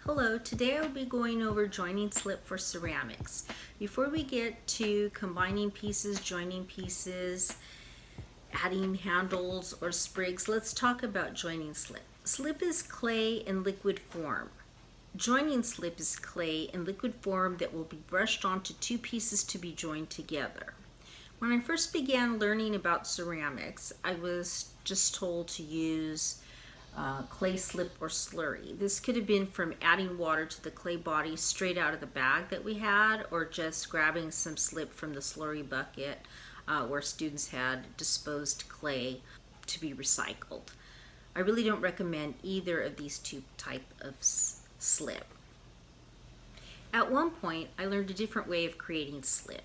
Hello, today I'll be going over joining slip for ceramics. Before we get to combining pieces, joining pieces, adding handles or sprigs, let's talk about joining slip. Slip is clay in liquid form. Joining slip is clay in liquid form that will be brushed onto two pieces to be joined together. When I first began learning about ceramics, I was just told to use clay slip or slurry. This could have been from adding water to the clay body straight out of the bag that we had, or just grabbing some slip from the slurry bucket where students had disposed clay to be recycled. I really don't recommend either of these two types of slip. At one point, I learned a different way of creating slip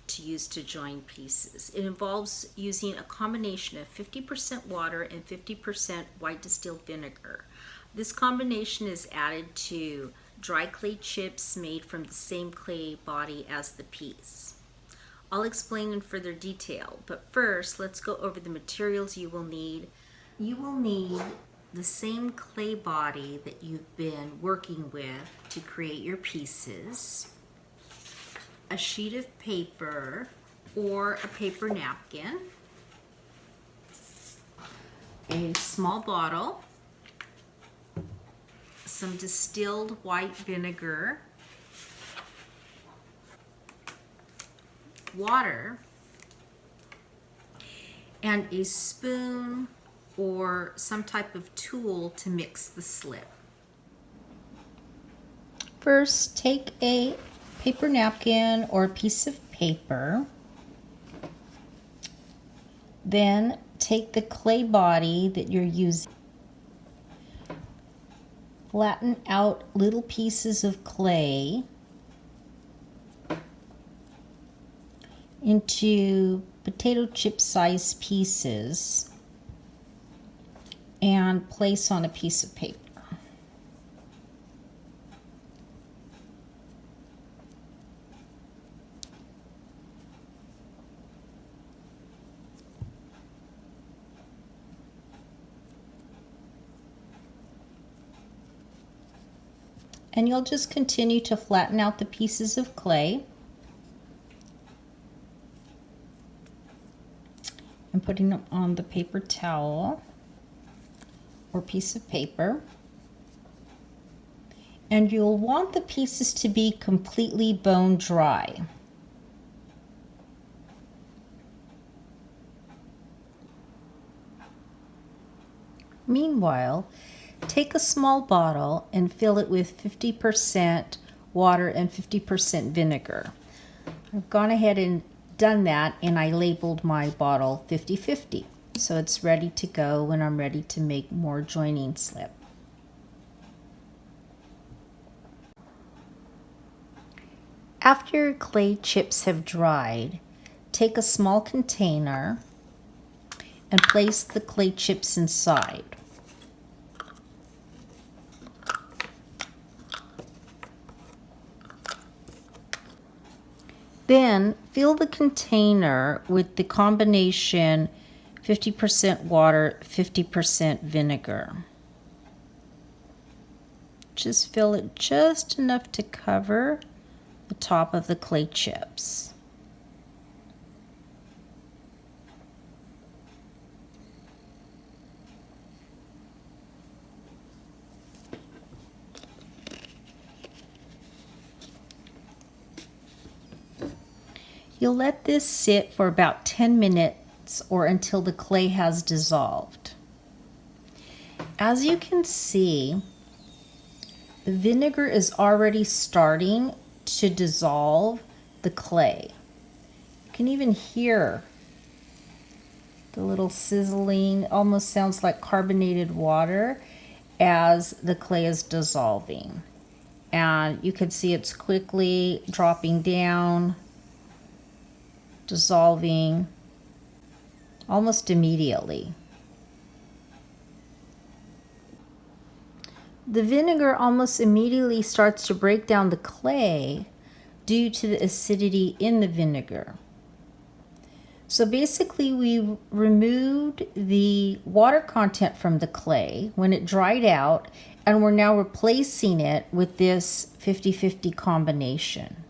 to use to join pieces. It involves using a combination of 50% water and 50% white distilled vinegar. This combination is added to dry clay chips made from the same clay body as the piece. I'll explain in further detail, but first let's go over the materials you will need. You will need the same clay body that you've been working with to create your pieces, a sheet of paper or a paper napkin, a small bottle, some distilled white vinegar, water, and a spoon or some type of tool to mix the slip. First, take a paper napkin or a piece of paper. Then take the clay body that you're using. Flatten out little pieces of clay into potato chip sized pieces and place on a piece of paper. And you'll just continue to flatten out the pieces of clay and putting them on the paper towel or piece of paper. And you'll want the pieces to be completely bone dry. Meanwhile, take a small bottle and fill it with 50% water and 50% vinegar. I've gone ahead and done that, and I labeled my bottle 50-50. So it's ready to go when I'm ready to make more joining slip. After your clay chips have dried, take a small container and place the clay chips inside. Then fill the container with the combination 50% water, 50% vinegar. Just fill it just enough to cover the top of the clay chips. You'll let this sit for about 10 minutes or until the clay has dissolved. As you can see, the vinegar is already starting to dissolve the clay. You can even hear the little sizzling, almost sounds like carbonated water as the clay is dissolving. And you can see it's quickly dropping down, dissolving almost immediately. The vinegar almost immediately starts to break down the clay due to the acidity in the vinegar. So basically we removed the water content from the clay when it dried out, and we're now replacing it with this 50-50 combination.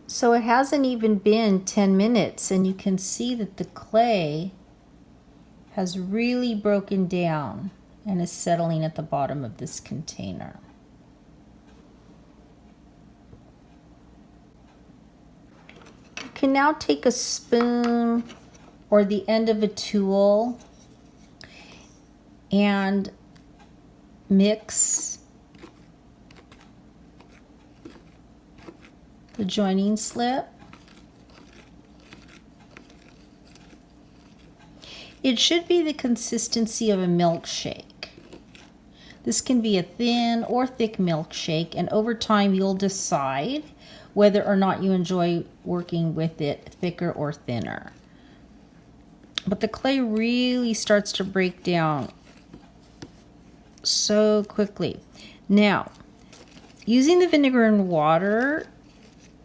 So it hasn't even been 10 minutes, and you can see that the clay has really broken down and is settling at the bottom of this container. You can now take a spoon or the end of a tool and mix the joining slip. It should be the consistency of a milkshake. This can be a thin or thick milkshake, and over time you'll decide whether or not you enjoy working with it thicker or thinner. But the clay really starts to break down so quickly. Now, using the vinegar and water,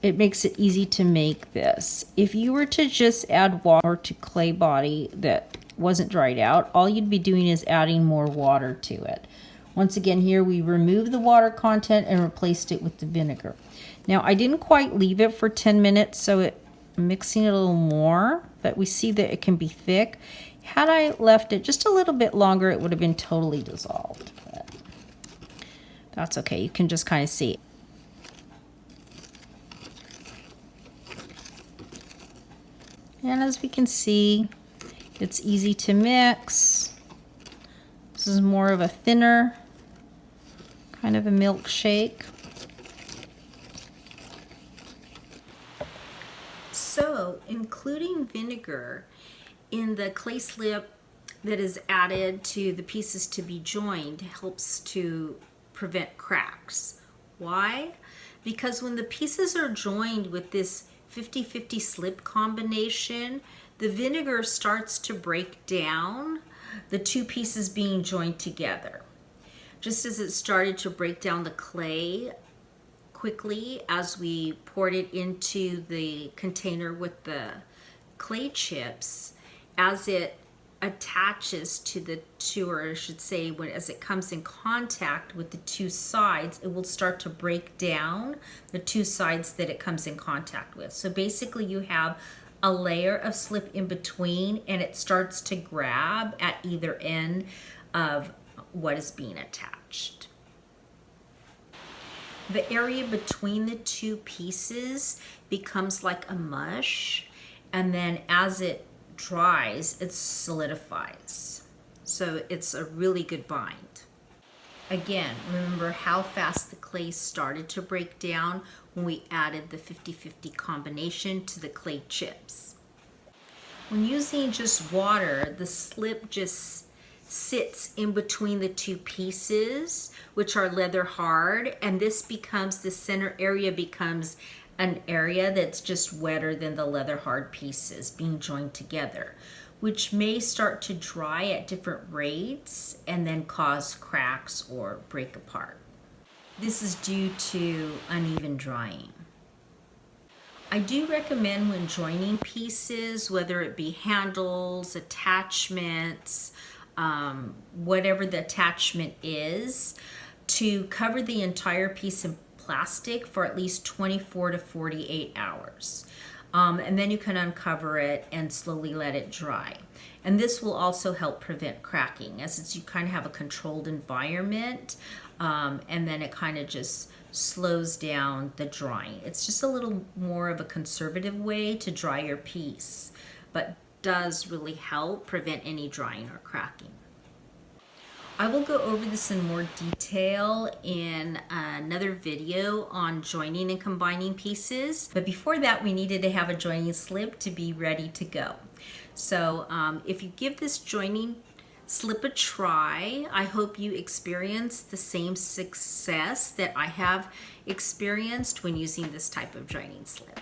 it makes it easy to make this. If you were to just add water to clay body that wasn't dried out, all you'd be doing is adding more water to it. Once again, here we removed the water content and replaced it with the vinegar. Now, I didn't quite leave it for 10 minutes, so I'm mixing it a little more, but we see that it can be thick. Had I left it just a little bit longer, it would have been totally dissolved. But that's okay. You can just kind of see. And as we can see, it's easy to mix. This is more of a thinner kind of a milkshake. So, including vinegar in the clay slip that is added to the pieces to be joined helps to prevent cracks. Why? Because when the pieces are joined with this 50-50 slip combination, the vinegar starts to break down the two pieces being joined together. Just as it started to break down the clay quickly as we poured it into the container with the clay chips, as it attaches to the two, or I should say, as it comes in contact with the two sides, it will start to break down the two sides that it comes in contact with. So basically you have a layer of slip in between, and it starts to grab at either end of what is being attached. The area between the two pieces becomes like a mush, and then as it dries, it solidifies. So it's a really good bind. Again, remember how fast the clay started to break down when we added the 50-50 combination to the clay chips. When using just water, the slip just sits in between the two pieces, which are leather hard, and this center area becomes an area that's just wetter than the leather hard pieces being joined together, which may start to dry at different rates and then cause cracks or break apart. This is due to uneven drying. I do recommend when joining pieces, whether it be handles, attachments, whatever the attachment is, to cover the entire piece in plastic for at least 24 to 48 hours. And then you can uncover it and slowly let it dry. And this will also help prevent cracking, as you kind of have a controlled environment, and then it kind of just slows down the drying. It's just a little more of a conservative way to dry your piece, but does really help prevent any drying or cracking. I will go over this in more detail in another video on joining and combining pieces. But before that, we needed to have a joining slip to be ready to go. So if you give this joining slip a try, I hope you experience the same success that I have experienced when using this type of joining slip.